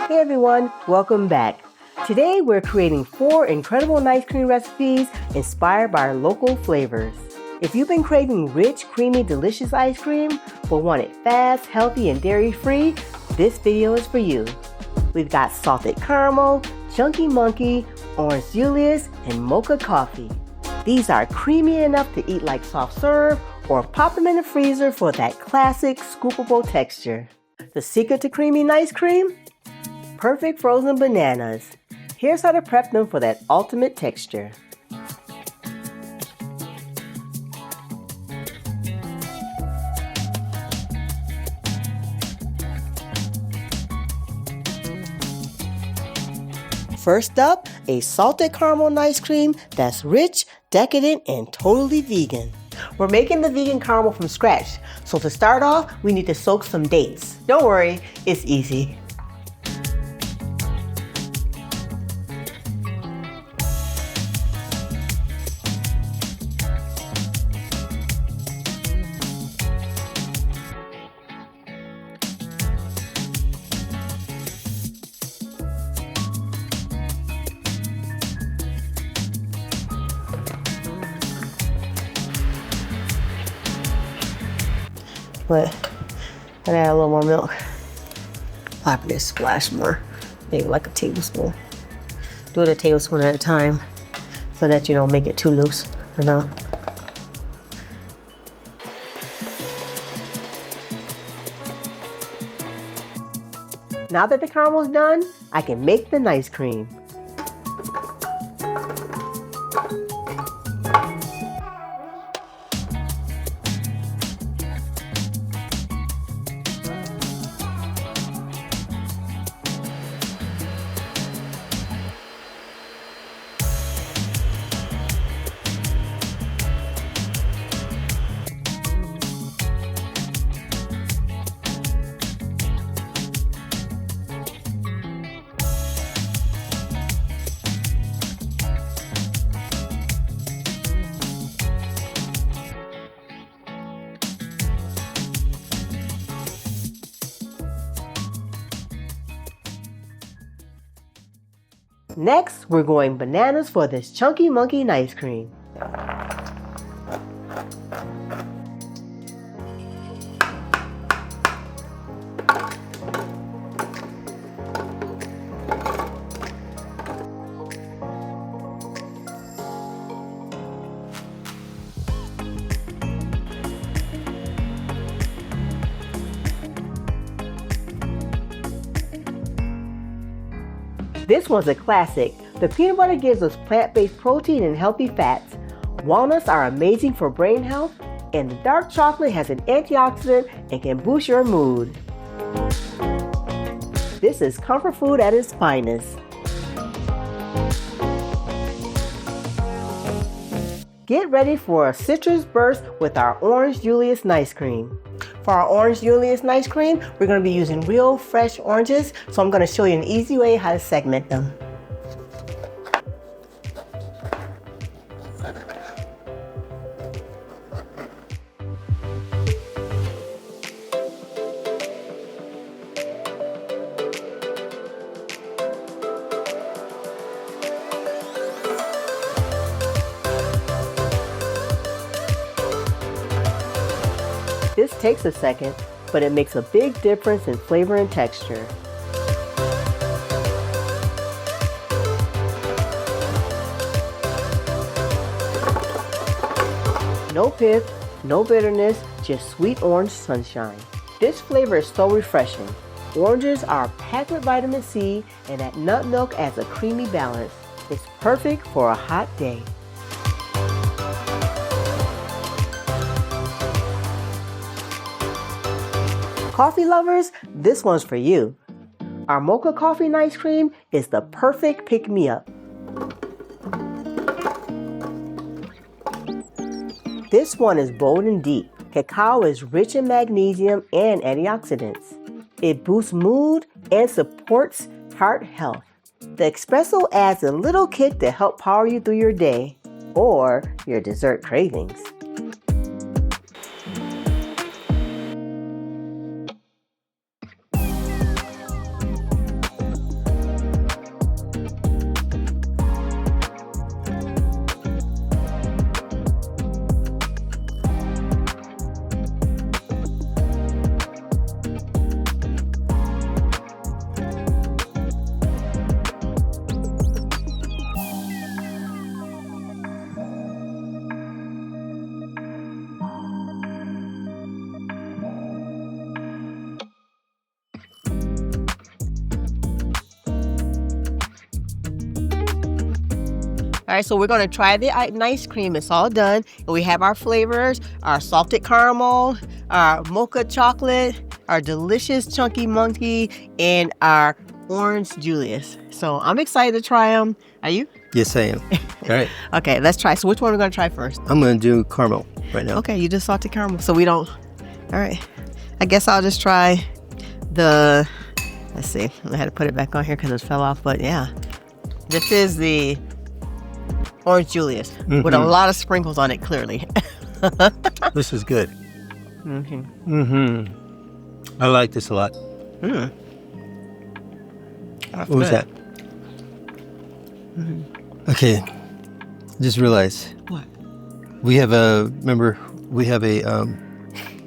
Hey everyone, welcome back. Today we're creating 4 incredible ice cream recipes inspired by our local flavors. If you've been craving rich, creamy, delicious ice cream, but want it fast, healthy, and dairy-free, this video is for you. We've got salted caramel, chunky monkey, orange Julius, and Mocha Coffee. These are creamy enough to eat like soft serve or pop them in the freezer for that classic scoopable texture. The secret to creamy ice cream? Perfect frozen bananas. Here's how to prep them for that ultimate texture. First up, a salted caramel ice cream that's rich, decadent, and totally vegan. We're making the vegan caramel from scratch, so to start off, we need to soak some dates. Don't worry, it's easy. But I'd add a little more milk. Probably just splash more, maybe like a tablespoon. Do it a tablespoon at a time so that you don't make it too loose, you know. Now that the caramel's done, I can make the ice cream. Next, we're going bananas for this chunky monkey ice cream. This one's a classic. The peanut butter gives us plant-based protein and healthy fats. Walnuts are amazing for brain health, and the dark chocolate has an antioxidant and can boost your mood. This is comfort food at its finest. Get ready for a citrus burst with our orange Julius ice cream. For our orange Julius ice cream, we're going to be using real fresh oranges, so I'm going to show you an easy way how to segment them. This takes a second, but it makes a big difference in flavor and texture. No pith, no bitterness, just sweet orange sunshine. This flavor is so refreshing. Oranges are packed with vitamin C, and that nut milk adds a creamy balance. It's perfect for a hot day. Coffee lovers, this one's for you. Our Mocha Coffee ice cream is the perfect pick-me-up. This one is bold and deep. Cacao is rich in magnesium and antioxidants. It boosts mood and supports heart health. The espresso adds a little kick to help power you through your day or your dessert cravings. All right, so we're gonna try the ice cream. It's all done. And we have our flavors, our salted caramel, our mocha chocolate, our delicious chunky monkey, and our orange Julius. So I'm excited to try them. Are you? Yes, I am. All right. Okay, let's try. So which one are we gonna try first? I'm gonna do caramel right now. Okay, you just salted caramel. So we don't, all right. I guess I'll just try the, let's see. I had to put it back on here because it fell off, but yeah. This is the orange Julius with a lot of sprinkles on it, clearly. This is good. I like this a lot. What was that? Okay, just realized. What? We have a, remember, we have a,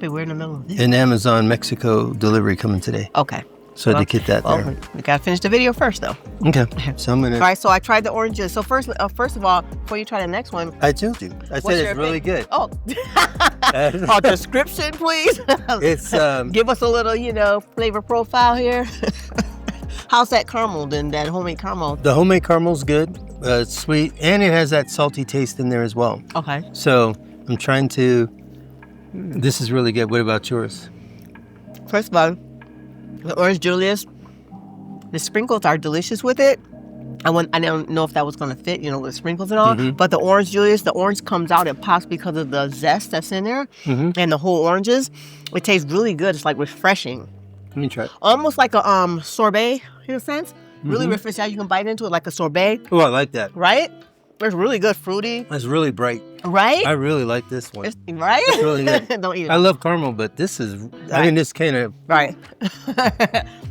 Wait, we're in the middle of this. an Amazon Mexico delivery coming today. Okay. So I had to get that there. We gotta finish the video first, though. Okay, so I'm gonna. All right, so I tried the oranges. So first of all, before you try the next one, I told you. I said it's really good. Oh, a description, please. It's give us a little, flavor profile here. How's that caramel then? That homemade caramel? the homemade caramel's good. It's sweet, and it has that salty taste in there as well. Okay. So I'm trying to. This is really good. What about yours? First of all, the orange Julius, the sprinkles are delicious with it. I don't know if that was going to fit, with sprinkles and all. But the orange Julius, the orange comes out and pops because of the zest that's in there and the whole oranges. It tastes really good. It's like refreshing. Let me try it. Almost like a sorbet in a sense. Really refreshing. You can bite into it like a sorbet. Oh, I like that. Right? It's really good, fruity. It's really bright. Right? I really like this one. Right? It's really good. Don't eat it. I love caramel, but this is, I mean, this kind of. Right.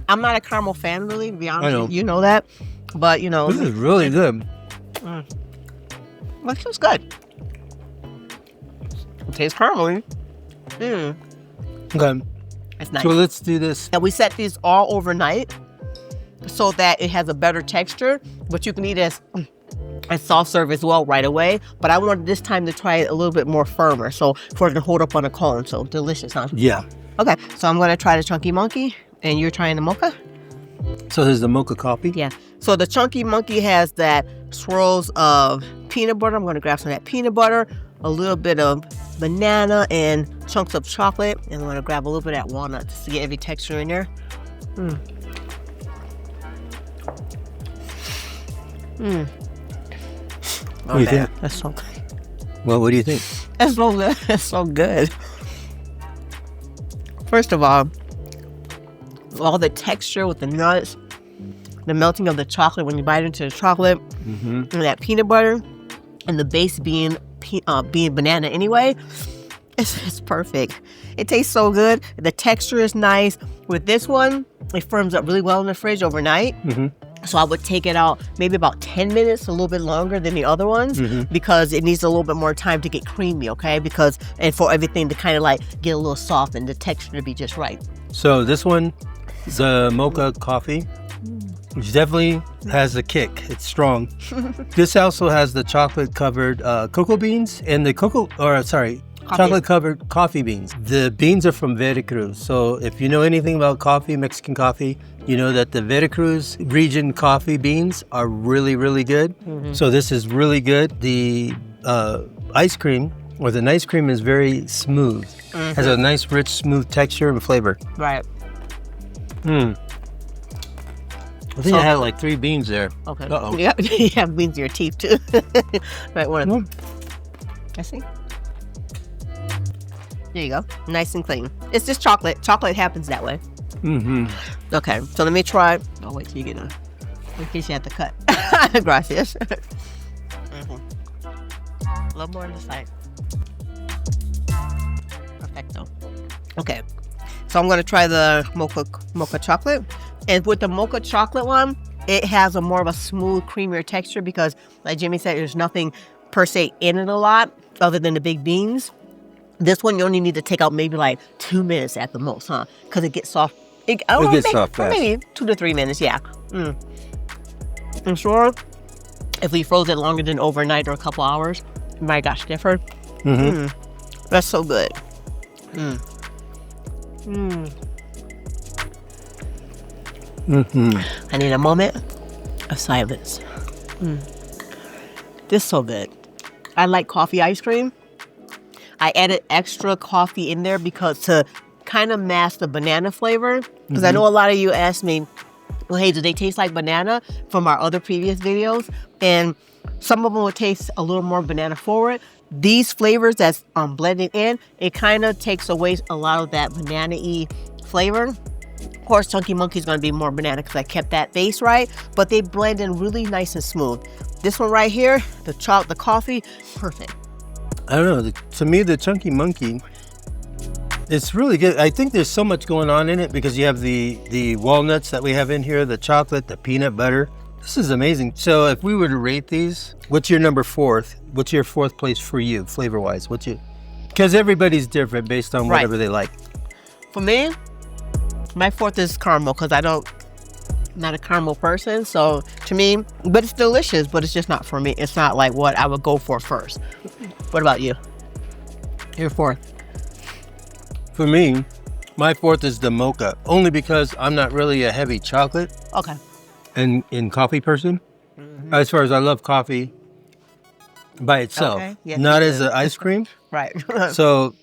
I'm not a caramel fan, really, to be honest. I know. You know that. But, This is really good. Well, it feels good. It tastes caramely. Okay. It's nice. So let's do this. And we set these all overnight so that it has a better texture, but you can eat it as soft serve as well right away. But I wanted this time to try it a little bit more firmer, so for it to hold up on a cone. So delicious, huh? Yeah. Okay, so I'm gonna try the chunky monkey, and you're trying the mocha? So there's the Mocha Coffee. Yeah. So the chunky monkey has that swirls of peanut butter. I'm gonna grab some of that peanut butter, a little bit of banana, and chunks of chocolate. And I'm gonna grab a little bit of that walnut to get every texture in there. What do you think? That's so good. Well, what do you think? That's so good. That's so good. First of all the texture with the nuts, the melting of the chocolate when you bite into the chocolate, and that peanut butter, and the base being banana anyway, it's perfect. It tastes so good. The texture is nice. With this one, it firms up really well in the fridge overnight. So I would take it out maybe about 10 minutes, a little bit longer than the other ones, because it needs a little bit more time to get creamy, okay? And for everything to kind of like get a little soft and the texture to be just right. So this one, the Mocha Coffee, which definitely has a kick. It's strong. This also has the chocolate-covered cocoa beans and the chocolate-covered coffee beans. The beans are from Veracruz. So if you know anything about coffee, Mexican coffee, you know that the Veracruz region coffee beans are really, really good. So this is really good. The ice cream, or the nice cream, is very smooth. Has a nice, rich, smooth texture and flavor. Right. I think I had like 3 beans there. Okay. Uh-oh. Yeah, you have beans in your teeth too. Right one. I see. There you go. Nice and clean. It's just chocolate. Chocolate happens that way. Okay, so let me try. Oh, wait till you get in case you have to cut. Gracias. A little more on the side. Perfecto. Okay, so I'm gonna try the mocha chocolate. And with the mocha chocolate one, it has a more of a smooth, creamier texture because, like Jimmy said, there's nothing per se in it a lot other than the big beans. This one, you only need to take out maybe like 2 minutes at the most, huh? Because it gets soft. It gets soft fast. Maybe 2 to 3 minutes, yeah. I'm sure if we froze it longer than overnight or a couple hours, it might have got stiffer. That's so good. I need a moment of silence. This is so good. I like coffee ice cream. I added extra coffee in there because to kind of mask the banana flavor. Because I know a lot of you asked me, well, hey, do they taste like banana from our other previous videos? And some of them will taste a little more banana forward. These flavors that's blended in, it kind of takes away a lot of that banana-y flavor. Of course, Chunky Monkey is going to be more banana because I kept that base right, but they blend in really nice and smooth. This one right here, the coffee, perfect. I don't know. To me, the Chunky Monkey, it's really good. I think there's so much going on in it because you have the walnuts that we have in here, the chocolate, the peanut butter. This is amazing. So if we were to rate these, what's your number 4th? What's your 4th place for you, flavor-wise? Because everybody's different based on whatever they like. For me, my 4th is caramel because I'm not a caramel person. So to me, but it's delicious, but it's just not for me. It's not like what I would go for first. What about you? Your 4th? For me, my 4th is the mocha, only because I'm not really a heavy chocolate and coffee person. As far as I love coffee by itself, not as an ice cream. Right. So,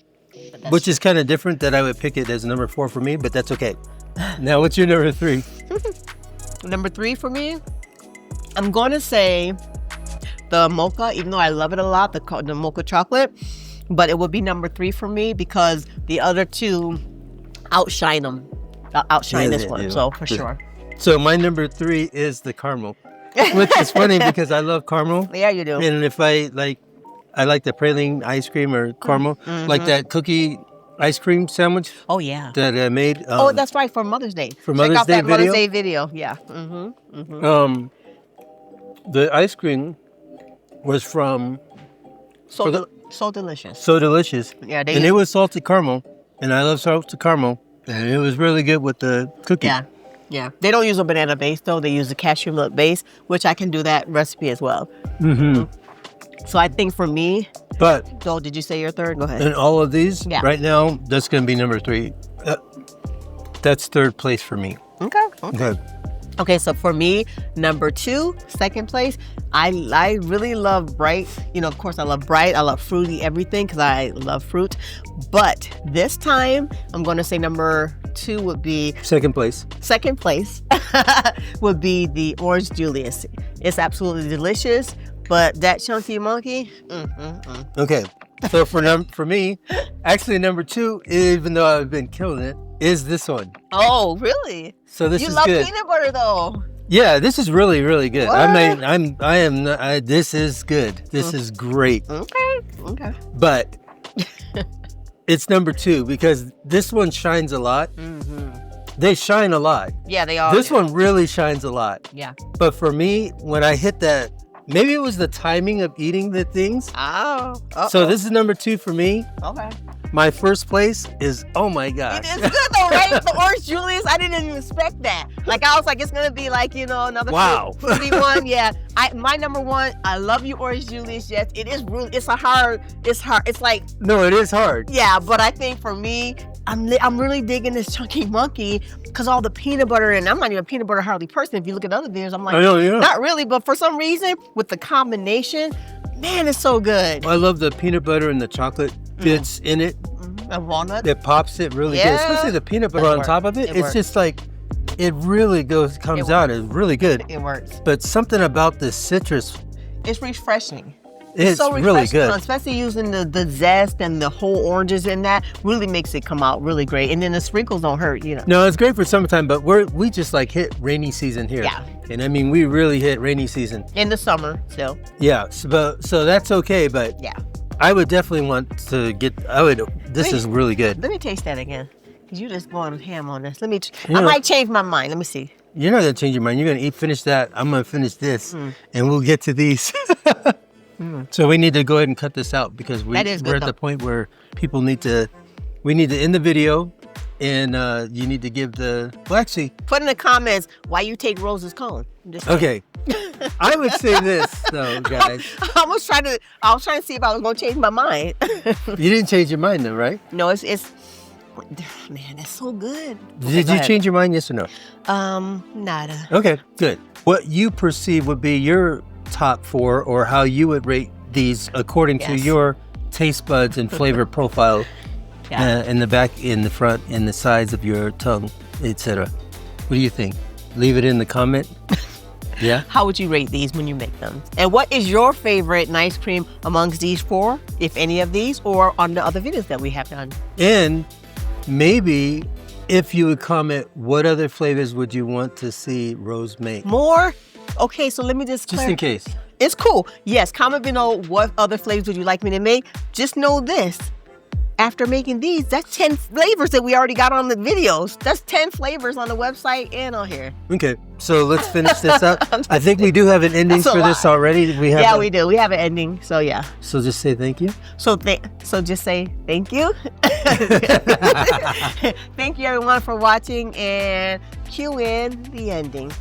which is kind of different that I would pick it as number 4 for me, but that's okay. Now, what's your number 3? Number 3 for me, I'm going to say the mocha, even though I love it a lot, the mocha chocolate. But it would be number 3 for me because the other 2 outshine them. Outshine this one, so for sure. So my number 3 is the caramel, which is funny because I love caramel. Yeah, you do. And if I like the praline ice cream or caramel, like that cookie ice cream sandwich. Oh, yeah. That I made. That's right, for Mother's Day. For Mother's Day video? Mother's Day video, yeah. The ice cream was from... So delicious. So delicious. Yeah, and it was salted caramel, and I love salted caramel, and it was really good with the cookie. Yeah. They don't use a banana base, though. They use a cashew milk base, which I can do that recipe as well. So I think for me... But... So did you say your 3rd? Go ahead. In all of these, right now, that's going to be number 3. That's 3rd place for me. Okay, so for me, number 2, 2nd place, I really love bright. You know, of course, I love bright. I love fruity everything because I love fruit. But this time, I'm going to say number 2 would be... 2nd place. 2nd place would be the Orange Julius. It's absolutely delicious, but that Chunky Monkey... Okay, so for me, actually number 2, even though I've been killing it, is this one. Oh, really? So this is good. You love peanut butter, though. Yeah, this is really, really good. What? This is good. This is great. Okay. But it's number 2 because this one shines a lot. They shine a lot. Yeah, they all. This one really shines a lot. Yeah. But for me, when I hit that, maybe it was the timing of eating the things. Oh. So this is number 2 for me. Okay. My 1st place is, oh my God. It is good though, right? The Orange Julius, I didn't even expect that. Like, I was like, it's going to be like, another fruity one. Yeah. My number 1, I love you, Orange Julius. Yes, it is really, it's hard. It's like. No, it is hard. Yeah, but I think for me, I'm really digging this Chunky Monkey because all the peanut butter, and I'm not even a peanut butter hardly person. If you look at other videos, I'm like, not really, but for some reason, with the combination, man, it's so good. I love the peanut butter and the chocolate bits in it. The walnut. It pops it really good, especially the peanut butter on top of it. It's just like, it really comes out. It's really good. It works. But something about the citrus. It's refreshing. It's so really good. Especially using the zest and the whole oranges in that really makes it come out really great. And then the sprinkles don't hurt, No, it's great for summertime, but we just like hit rainy season here. Yeah. And I mean, we really hit rainy season. In the summer, still. Yeah, so that's okay, but yeah. I would definitely want to this is really good. Let me taste that again. Because you just going ham on this. I might change my mind. Let me see. You're not going to change your mind. You're going to finish that. I'm going to finish this, and we'll get to these. So we need to go ahead and cut this out because we're at the point where we need to end the video, and you need to give actually. Put in the comments why you take Rose's cone. Okay. I would say this though, guys. I was trying to see if I was going to change my mind. You didn't change your mind though, right? No, it's man, that's so good. Did you change your mind, yes or no? Nada. Okay, good. What you perceive would be your top 4 or how you would rate these according to your taste buds and flavor profile in the back, in the front, in the sides of your tongue, etc. What do you think? Leave it in the comment. Yeah. How would you rate these when you make them? And what is your favorite ice cream amongst these 4, if any of these, or on the other videos that we have done? And maybe if you would comment, what other flavors would you want to see Rose make? More? Okay, so let me just in case. It's cool. Yes, comment below what other flavors would you like me to make. Just know this. After making these, that's 10 flavors that we already got on the videos. That's 10 flavors on the website and on here. Okay, so let's finish this up. I think we do have an ending for this already. We have we do. We have an ending, so yeah. So just say thank you. So just say thank you. Thank you everyone for watching, and cue in the ending.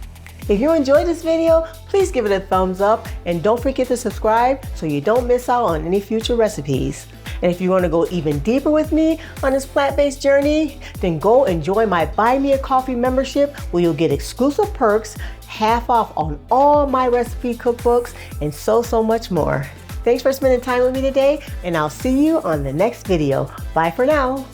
If you enjoyed this video, please give it a thumbs up and don't forget to subscribe so you don't miss out on any future recipes. And if you want to go even deeper with me on this plant-based journey, then go and join my Buy Me a Coffee membership where you'll get exclusive perks, half off on all my recipe cookbooks, and so much more. Thanks for spending time with me today, and I'll see you on the next video. Bye for now.